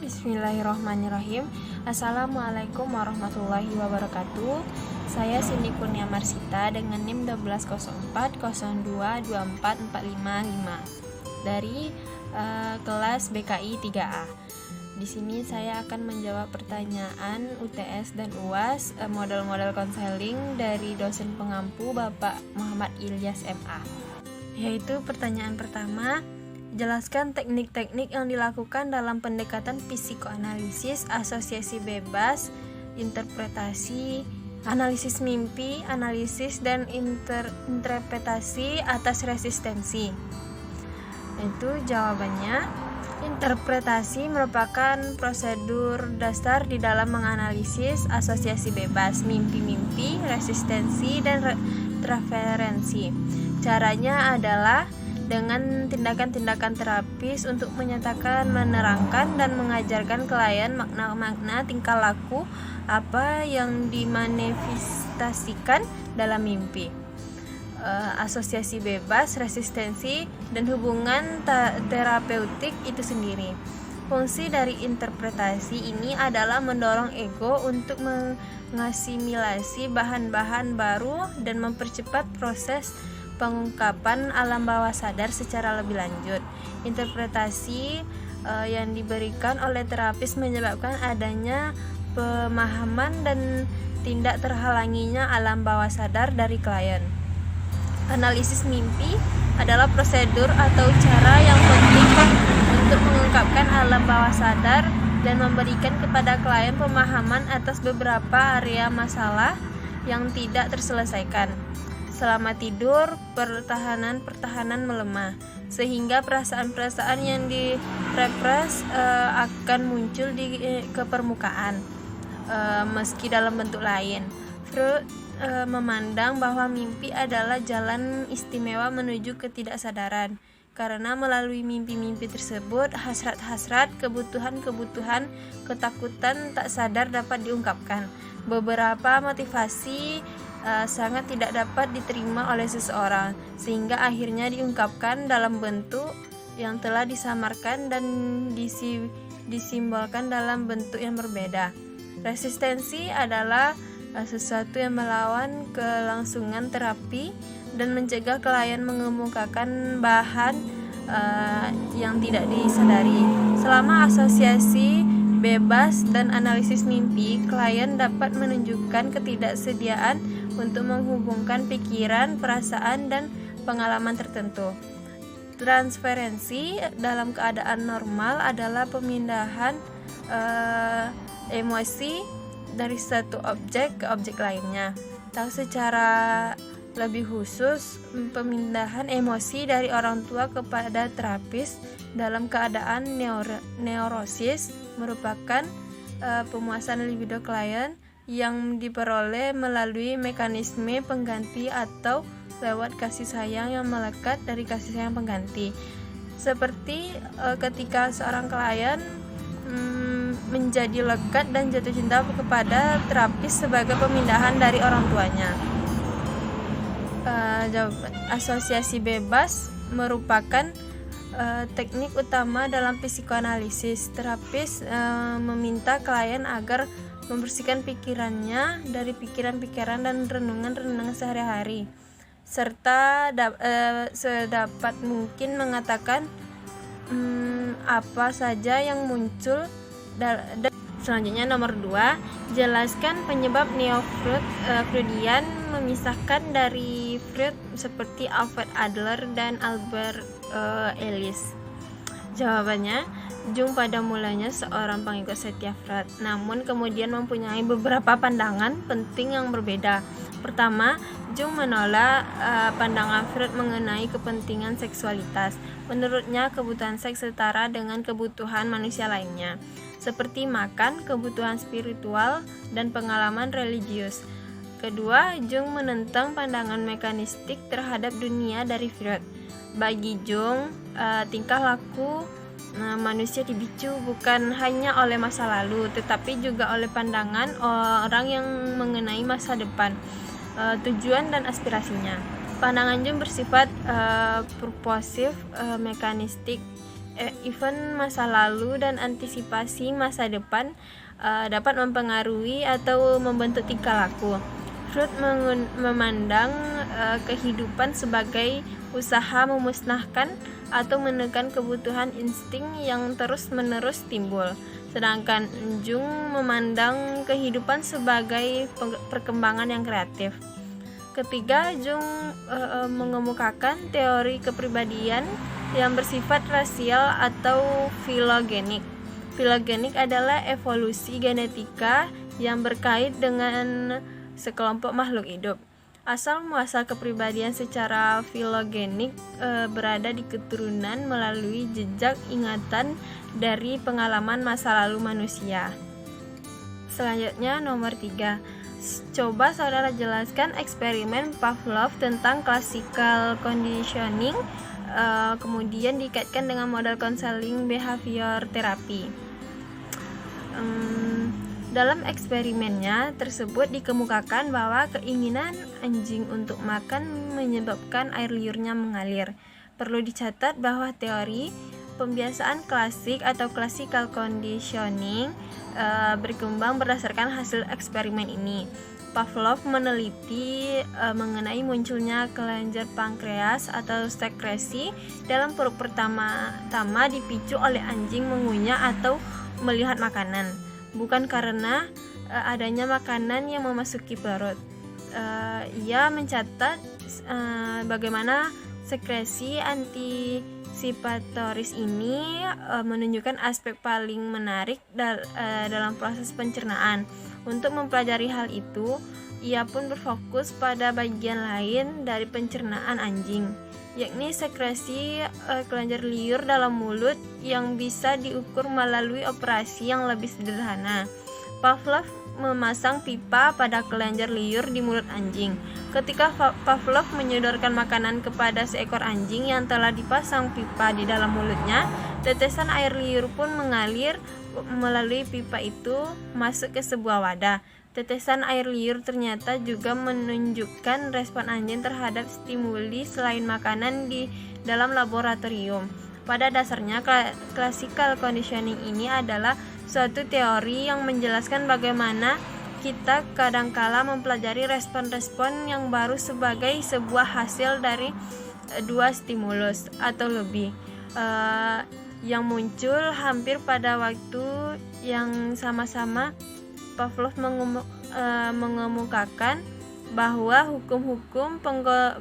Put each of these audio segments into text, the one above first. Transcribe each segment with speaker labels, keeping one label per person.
Speaker 1: Bismillahirrahmanirrahim. Assalamualaikum warahmatullahi wabarakatuh. Saya Cindy Kurnia Marsita dengan NIM 12040224455 dari kelas BKI 3A. Di sini saya akan menjawab pertanyaan UTS dan UAS model-model konseling dari dosen pengampu Bapak Muhammad Ilyas MA. Yaitu pertanyaan pertama, jelaskan teknik-teknik yang dilakukan dalam pendekatan psikoanalisis, asosiasi bebas, interpretasi, analisis mimpi, analisis dan interpretasi atas resistensi. Itu jawabannya, interpretasi merupakan prosedur dasar di dalam menganalisis asosiasi bebas, mimpi-mimpi, resistensi, dan referensi. Caranya adalah dengan tindakan-tindakan terapis untuk menyatakan, menerangkan, dan mengajarkan klien makna-makna tingkah laku apa yang dimanifestasikan dalam mimpi. Asosiasi bebas, resistensi, dan hubungan terapeutik itu sendiri. Fungsi dari interpretasi ini adalah mendorong ego untuk mengasimilasi bahan-bahan baru dan mempercepat proses pengungkapan alam bawah sadar secara lebih lanjut. Interpretasi yang diberikan oleh terapis menyebabkan adanya pemahaman dan tidak terhalanginya alam bawah sadar dari klien. Analisis mimpi adalah prosedur atau cara yang penting untuk mengungkapkan alam bawah sadar dan memberikan kepada klien pemahaman atas beberapa area masalah yang tidak terselesaikan. Selama tidur, pertahanan melemah, sehingga perasaan-perasaan yang direpres akan muncul ke permukaan, meski dalam bentuk lain. Freud memandang bahwa mimpi adalah jalan istimewa menuju ketidaksadaran, karena melalui mimpi-mimpi tersebut, hasrat-hasrat, kebutuhan-kebutuhan, ketakutan tak sadar dapat diungkapkan. Beberapa motivasi sangat tidak dapat diterima oleh seseorang, sehingga akhirnya diungkapkan dalam bentuk yang telah disamarkan dan disimbolkan dalam bentuk yang berbeda. Resistensi adalah sesuatu yang melawan kelangsungan terapi dan mencegah klien mengemukakan bahan yang tidak disadari. Selama asosiasi bebas dan analisis mimpi, klien dapat menunjukkan ketidaksediaan untuk menghubungkan pikiran, perasaan, dan pengalaman tertentu. Transferensi dalam keadaan normal adalah pemindahan emosi dari satu objek ke objek lainnya. Atau secara lebih khusus, pemindahan emosi dari orang tua kepada terapis dalam keadaan neurosis merupakan pemuasan libido klien yang diperoleh melalui mekanisme pengganti atau lewat kasih sayang yang melekat dari kasih sayang pengganti. Seperti ketika seorang klien menjadi lekat dan jatuh cinta kepada terapis sebagai pemindahan dari orang tuanya. Asosiasi bebas merupakan teknik utama dalam psikoanalisis. Terapis meminta klien agar membersihkan pikirannya dari pikiran-pikiran dan renungan-renungan sehari-hari, serta sedapat mungkin mengatakan apa saja yang muncul. Dan selanjutnya nomor 2, jelaskan penyebab neo-Freudian memisahkan dari Freud seperti Alfred Adler dan Albert Ellis. Jawabannya, Jung pada mulanya seorang pengikut setia Freud, namun kemudian mempunyai beberapa pandangan penting yang berbeda. Pertama, Jung menolak pandangan Freud mengenai kepentingan seksualitas. Menurutnya, kebutuhan seks setara dengan kebutuhan manusia lainnya, seperti makan, kebutuhan spiritual, dan pengalaman religius. Kedua, Jung menentang pandangan mekanistik terhadap dunia dari Freud. Bagi Jung, tingkah laku manusia dipicu bukan hanya oleh masa lalu, tetapi juga oleh pandangan orang yang mengenai masa depan, tujuan dan aspirasinya. Pandangan Jung bersifat purposif, mekanistik, event masa lalu dan antisipasi masa depan dapat mempengaruhi atau membentuk tingkah laku. Freud memandang kehidupan sebagai usaha memusnahkan atau menekan kebutuhan insting yang terus-menerus timbul. Sedangkan Jung memandang kehidupan sebagai perkembangan yang kreatif. Ketiga, Jung mengemukakan teori kepribadian yang bersifat rasial atau filogenik. Filogenik adalah evolusi genetika yang berkait dengan sekelompok makhluk hidup. Asal muasal kepribadian secara filogenik berada di keturunan melalui jejak ingatan dari pengalaman masa lalu manusia. Selanjutnya nomor 3. Coba saudara jelaskan eksperimen Pavlov tentang classical conditioning, kemudian dikaitkan dengan model konseling behavior therapy. Dalam eksperimennya tersebut dikemukakan bahwa keinginan anjing untuk makan menyebabkan air liurnya mengalir. Perlu dicatat bahwa teori pembiasaan klasik atau classical conditioning berkembang berdasarkan hasil eksperimen ini. Pavlov meneliti mengenai munculnya kelenjar pankreas atau sekresi dalam perut pertama-tama dipicu oleh anjing mengunyah atau melihat makanan, bukan karena adanya makanan yang memasuki perut. Ia mencatat bagaimana sekresi antisipatoris ini menunjukkan aspek paling menarik dalam proses pencernaan. Untuk mempelajari hal itu, ia pun berfokus pada bagian lain dari pencernaan anjing, yakni sekresi kelenjar liur dalam mulut yang bisa diukur melalui operasi yang lebih sederhana. Pavlov memasang pipa pada kelenjar liur di mulut anjing. Ketika Pavlov menyodorkan makanan kepada seekor anjing yang telah dipasang pipa di dalam mulutnya, tetesan air liur pun mengalir melalui pipa itu masuk ke sebuah wadah. Tetesan air liur ternyata juga menunjukkan respon anjing terhadap stimuli selain makanan di dalam laboratorium. Pada dasarnya, classical conditioning ini adalah suatu teori yang menjelaskan bagaimana kita kadangkala mempelajari respon-respon yang baru sebagai sebuah hasil dari dua stimulus atau lebih yang muncul hampir pada waktu yang sama-sama. Pavlov mengemukakan bahwa hukum-hukum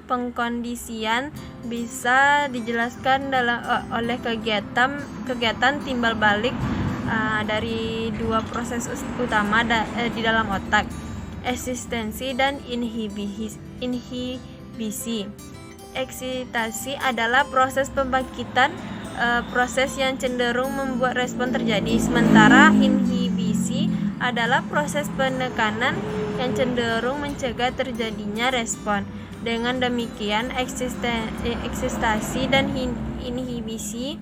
Speaker 1: pengkondisian bisa dijelaskan oleh kegiatan timbal balik dari dua proses utama di dalam otak, eksistensi dan inhibisi. Eksitasi adalah proses pembangkitan, proses yang cenderung membuat respon terjadi, sementara inhibisi adalah proses penekanan yang cenderung mencegah terjadinya respon. Dengan demikian, eksitasi dan inhibisi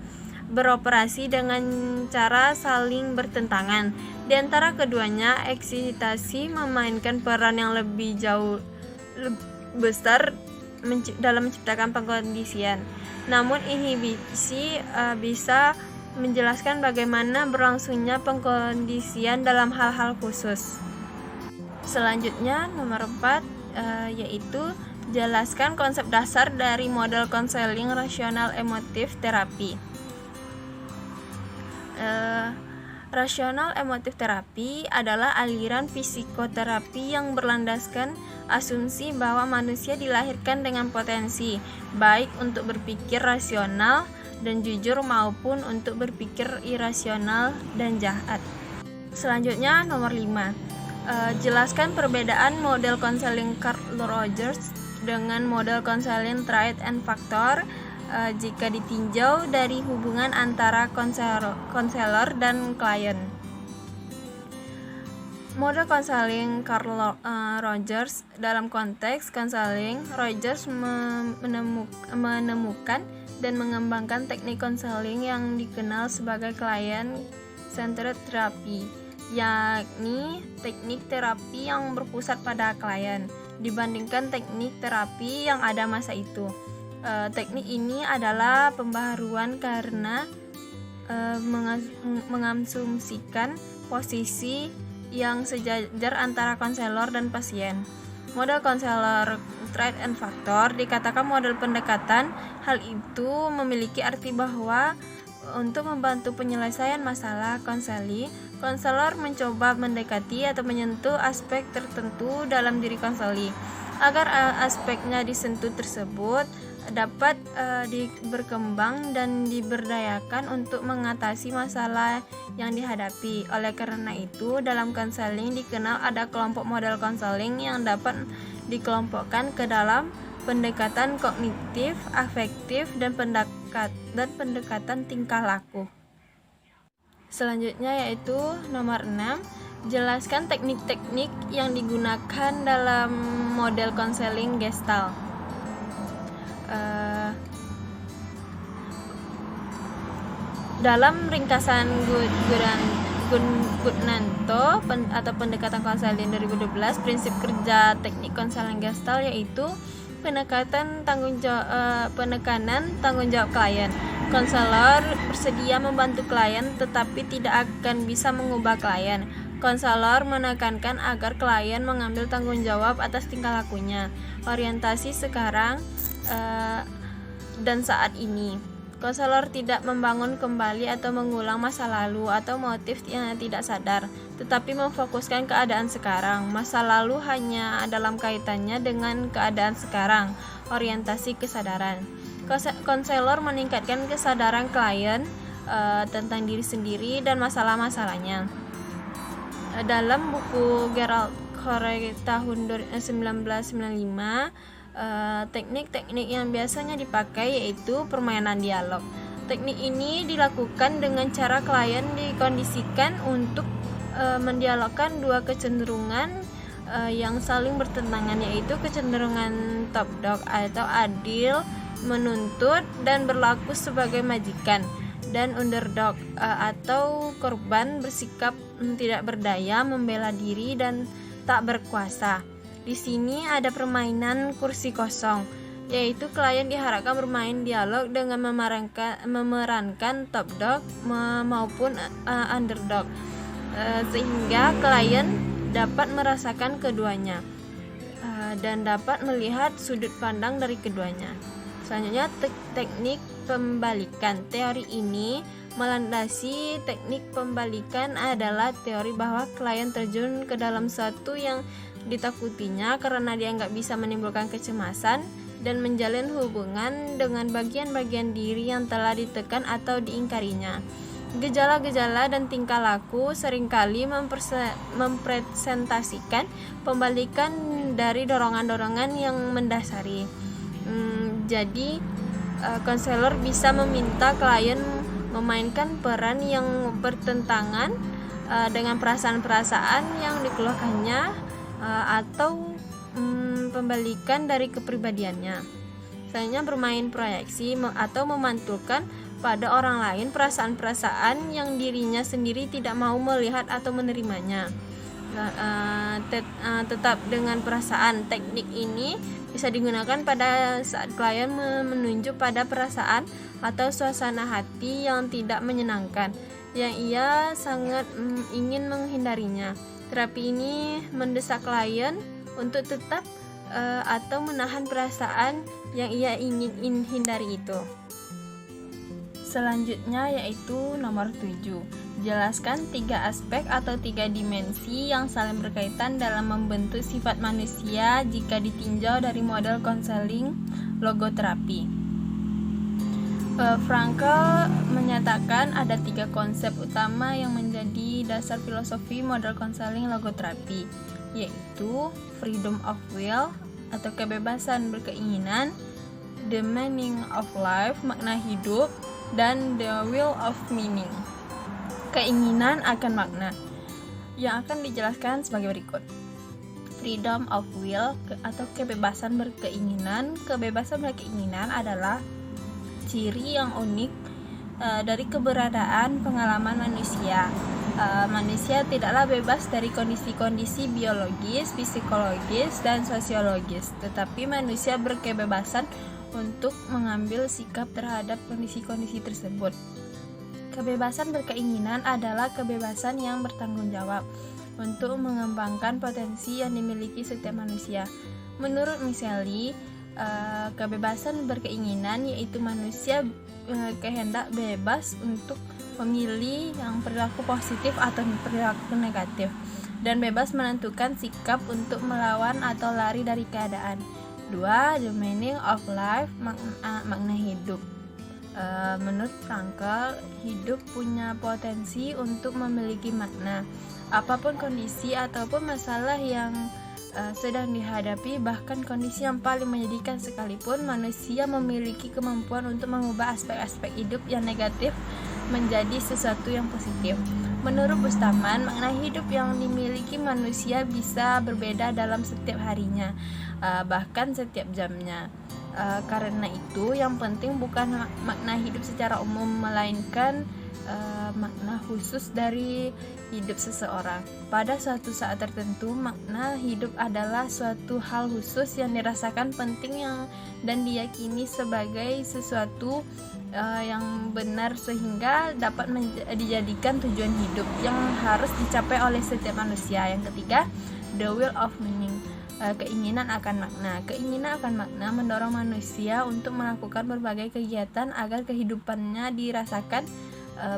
Speaker 1: beroperasi dengan cara saling bertentangan. Di antara keduanya, eksitasi memainkan peran yang lebih besar dalam menciptakan pengkondisian. Namun inhibisi bisa menjelaskan bagaimana berlangsungnya pengkondisian dalam hal-hal khusus. Selanjutnya nomor 4 yaitu jelaskan konsep dasar dari model konseling rasional emotif terapi. Rasional emotif terapi adalah aliran psikoterapi yang berlandaskan asumsi bahwa manusia dilahirkan dengan potensi baik untuk berpikir rasional dan jujur maupun untuk berpikir irasional dan jahat. Selanjutnya nomor 5. Jelaskan perbedaan model konseling Carl Rogers dengan model konseling Triad and Factor jika ditinjau dari hubungan antara konselor dan klien. Model konseling Carl Rogers. Dalam konteks konseling, Rogers menemukan dan mengembangkan teknik konseling yang dikenal sebagai client-centered therapy, yakni teknik terapi yang berpusat pada klien dibandingkan teknik terapi yang ada masa itu. Teknik ini adalah pembaharuan karena mengasumsikan posisi yang sejajar antara konselor dan pasien. Model konselor Trait and Factor dikatakan model pendekatan. Hal itu memiliki arti bahwa untuk membantu penyelesaian masalah konseli, konselor mencoba mendekati atau menyentuh aspek tertentu dalam diri konseli agar aspeknya disentuh tersebut dapat berkembang dan diberdayakan untuk mengatasi masalah yang dihadapi. Oleh karena itu, dalam konseling dikenal ada kelompok model konseling yang dapat dikelompokkan ke dalam pendekatan kognitif, afektif, dan pendekatan tingkah laku. Selanjutnya yaitu nomor 6, jelaskan teknik-teknik yang digunakan dalam model konseling Gestalt. Dalam ringkasan Goodnanto atau pendekatan konseling 2012, prinsip kerja teknik konseling Gestalt yaitu penekanan tanggung jawab klien. Konselor bersedia membantu klien tetapi tidak akan bisa mengubah klien. Konselor menekankan agar klien mengambil tanggung jawab atas tingkah lakunya. Orientasi sekarang dan saat ini. Konselor tidak membangun kembali atau mengulang masa lalu atau motif yang tidak sadar, tetapi memfokuskan keadaan sekarang. Masa lalu hanya dalam kaitannya dengan keadaan sekarang. Orientasi kesadaran. Konselor meningkatkan kesadaran klien tentang diri sendiri dan masalah-masalahnya. Dalam buku Gerald Corey tahun 1995, teknik-teknik yang biasanya dipakai yaitu permainan dialog. Teknik ini dilakukan dengan cara klien dikondisikan untuk mendialogkan dua kecenderungan yang saling bertentangan, yaitu kecenderungan top dog atau adil, menuntut dan berlaku sebagai majikan, dan underdog atau korban, bersikap tidak berdaya, membela diri dan tak berkuasa. Di sini ada permainan kursi kosong, yaitu klien diharapkan bermain dialog dengan memerankan top dog maupun underdog, sehingga klien dapat merasakan keduanya dan dapat melihat sudut pandang dari keduanya. Selanjutnya, teknik pembalikan. Teori ini melandasi teknik pembalikan adalah teori bahwa klien terjun ke dalam sesuatu yang ditakutinya karena dia nggak bisa menimbulkan kecemasan dan menjalin hubungan dengan bagian-bagian diri yang telah ditekan atau diingkarinya. Gejala-gejala dan tingkah laku seringkali mempresentasikan pembalikan dari dorongan-dorongan yang mendasari. Jadi konselor bisa meminta klien memainkan peran yang bertentangan dengan perasaan-perasaan yang dikeluhkannya atau pembalikan dari kepribadiannya. Selanjutnya, bermain proyeksi atau memantulkan pada orang lain perasaan-perasaan yang dirinya sendiri tidak mau melihat atau menerimanya. Tetap dengan perasaan. Teknik ini bisa digunakan pada saat klien menunjuk pada perasaan atau suasana hati yang tidak menyenangkan, yang ia sangat ingin menghindarinya. Terapi ini mendesak klien untuk tetap atau menahan perasaan yang ia ingin hindari itu. Selanjutnya yaitu nomor 7. Jelaskan 3 aspek atau 3 dimensi yang saling berkaitan dalam membentuk sifat manusia jika ditinjau dari model konseling logoterapi. Frankl menyatakan ada 3 konsep utama yang menjadi dasar filosofi model konseling logoterapi, yaitu freedom of will atau kebebasan berkeinginan, the meaning of life, makna hidup, dan the will of meaning, keinginan akan makna, yang akan dijelaskan sebagai berikut. Freedom of will atau kebebasan berkeinginan. Kebebasan berkeinginan adalah ciri yang unik dari keberadaan pengalaman manusia. Manusia tidaklah bebas dari kondisi-kondisi biologis, psikologis, dan sosiologis, tetapi manusia berkebebasan untuk mengambil sikap terhadap kondisi-kondisi tersebut. Kebebasan berkeinginan adalah kebebasan yang bertanggung jawab untuk mengembangkan potensi yang dimiliki setiap manusia. Menurut Miseli, kebebasan berkeinginan yaitu manusia kehendak bebas untuk memilih yang perilaku positif atau perilaku negatif, dan bebas menentukan sikap untuk melawan atau lari dari keadaan. 2. The meaning of life, makna hidup. Menurut Frankl, hidup punya potensi untuk memiliki makna. Apapun kondisi ataupun masalah yang sedang dihadapi, bahkan kondisi yang paling menyedihkan sekalipun, manusia memiliki kemampuan untuk mengubah aspek-aspek hidup yang negatif menjadi sesuatu yang positif. Menurut Bustaman, makna hidup yang dimiliki manusia bisa berbeda dalam setiap harinya, bahkan setiap jamnya. Karena itu, yang penting bukan makna hidup secara umum, melainkan makna khusus dari hidup seseorang. Pada suatu saat tertentu, makna hidup adalah suatu hal khusus yang dirasakan penting dan diyakini sebagai sesuatu yang benar sehingga dapat dijadikan tujuan hidup yang harus dicapai oleh setiap manusia. Yang ketiga, the will of meaning, keinginan akan makna. Keinginan akan makna mendorong manusia untuk melakukan berbagai kegiatan agar kehidupannya dirasakan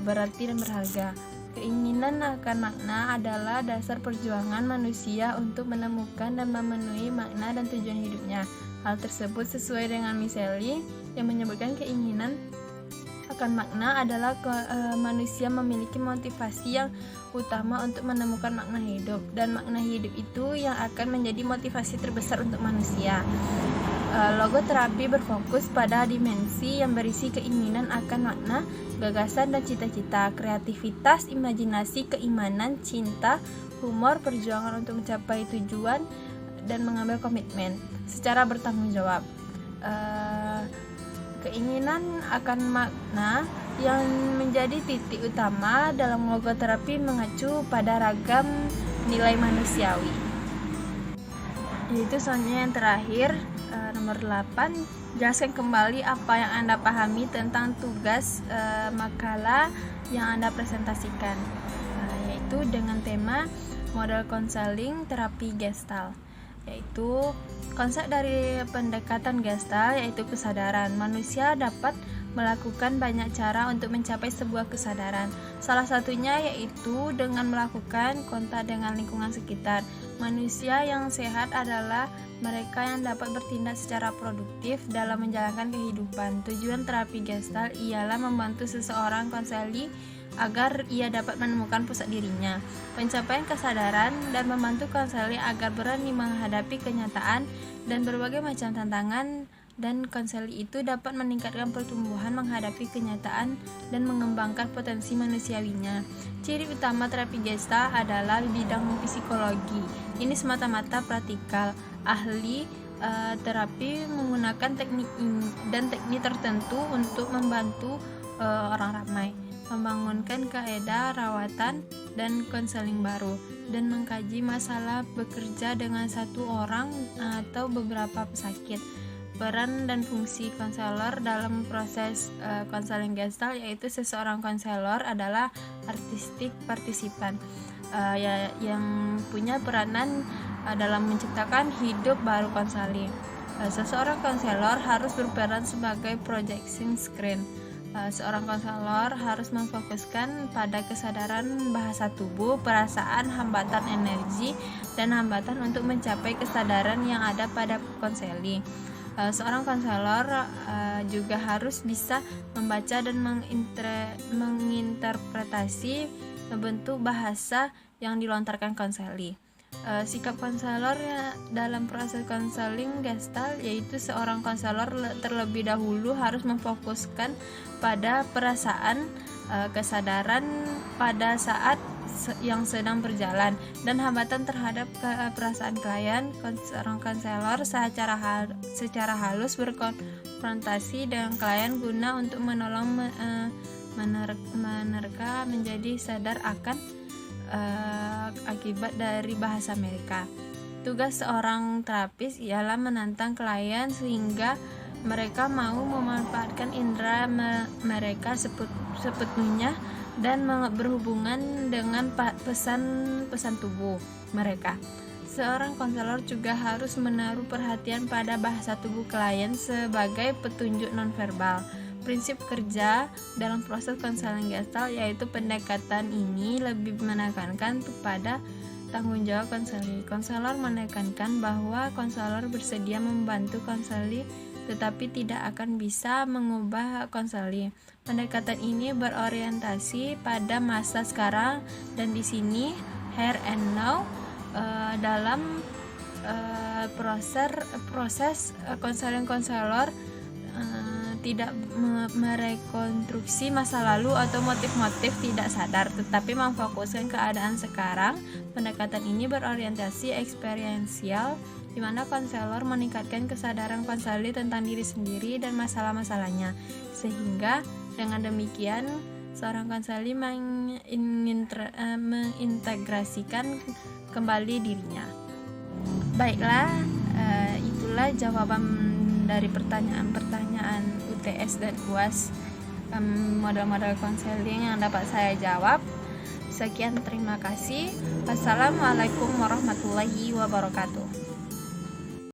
Speaker 1: berarti dan berharga. Keinginan akan makna adalah dasar perjuangan manusia untuk menemukan dan memenuhi makna dan tujuan hidupnya. Hal tersebut sesuai dengan Miseli yang menyebutkan keinginan akan makna adalah manusia memiliki motivasi yang utama untuk menemukan makna hidup, dan makna hidup itu yang akan menjadi motivasi terbesar untuk manusia. Logoterapi berfokus pada dimensi yang berisi keinginan akan makna, gagasan dan cita-cita, kreativitas, imajinasi, keimanan, cinta, humor, perjuangan untuk mencapai tujuan, dan mengambil komitmen secara bertanggung jawab. Keinginan akan makna yang menjadi titik utama dalam logoterapi mengacu pada ragam nilai manusiawi. Yaitu selanjutnya yang terakhir, nomor 8, jelaskan kembali apa yang Anda pahami tentang tugas makalah yang Anda presentasikan, yaitu dengan tema model konseling terapi Gestalt. Yaitu konsep dari pendekatan Gestalt yaitu kesadaran. Manusia dapat melakukan banyak cara untuk mencapai sebuah kesadaran. Salah satunya yaitu dengan melakukan kontak dengan lingkungan sekitar. Manusia yang sehat adalah mereka yang dapat bertindak secara produktif dalam menjalankan kehidupan. Tujuan terapi Gestalt ialah membantu seseorang konseli agar ia dapat menemukan pusat dirinya, pencapaian kesadaran, dan membantu konseli agar berani menghadapi kenyataan dan berbagai macam tantangan, dan konseli itu dapat meningkatkan pertumbuhan menghadapi kenyataan dan mengembangkan potensi manusiawinya. Ciri utama terapi Gestalt adalah bidang psikologi. Ini semata-mata praktikal. Ahli terapi menggunakan teknik tertentu untuk membantu orang ramai, membangunkan kaedah rawatan dan konseling baru, dan mengkaji masalah bekerja dengan satu orang atau beberapa pesakit. Peran dan fungsi konselor dalam proses konseling Gestalt yaitu seseorang konselor adalah artistik partisipan yang punya peranan dalam menciptakan hidup baru konseli. Seseorang konselor harus berperan sebagai projection screen. Seorang konselor harus memfokuskan pada kesadaran bahasa tubuh, perasaan, hambatan energi, dan hambatan untuk mencapai kesadaran yang ada pada konseli. Seorang konselor juga harus bisa membaca dan menginterpretasi bentuk bahasa yang dilontarkan konseli. Sikap konselor dalam proses konseling Gestalt yaitu seorang konselor terlebih dahulu harus memfokuskan pada perasaan, kesadaran pada saat yang sedang berjalan, dan hambatan terhadap perasaan klien. Seorang konselor secara halus berkonfrontasi dengan klien guna untuk menolong menerka menjadi sadar akan akibat dari bahasa mereka. Tugas seorang terapis ialah menantang klien sehingga Mereka mau memanfaatkan indera mereka sepenuhnya dan berhubungan dengan pesan-pesan tubuh mereka. Seorang konselor juga harus menaruh perhatian pada bahasa tubuh klien sebagai petunjuk nonverbal. Prinsip kerja dalam proses konseling Gestalt yaitu pendekatan ini lebih menekankan kepada tanggung jawab konselor. Konselor menekankan bahwa konselor bersedia membantu konseli tetapi tidak akan bisa mengubah konseli. Pendekatan ini berorientasi pada masa sekarang dan di sini here and now. Dalam proses konseling konselor tidak merekonstruksi masa lalu atau motif-motif tidak sadar, tetapi memfokuskan keadaan sekarang. Pendekatan ini berorientasi eksperiensial, di mana konselor meningkatkan kesadaran konseli tentang diri sendiri dan masalah-masalahnya, sehingga dengan demikian seorang konseli mengintegrasikan kembali dirinya. Baiklah, itulah jawaban dari pertanyaan-pertanyaan UTS dan UAS, model-model konseling yang dapat saya jawab. Sekian, terima kasih. Wassalamualaikum warahmatullahi wabarakatuh.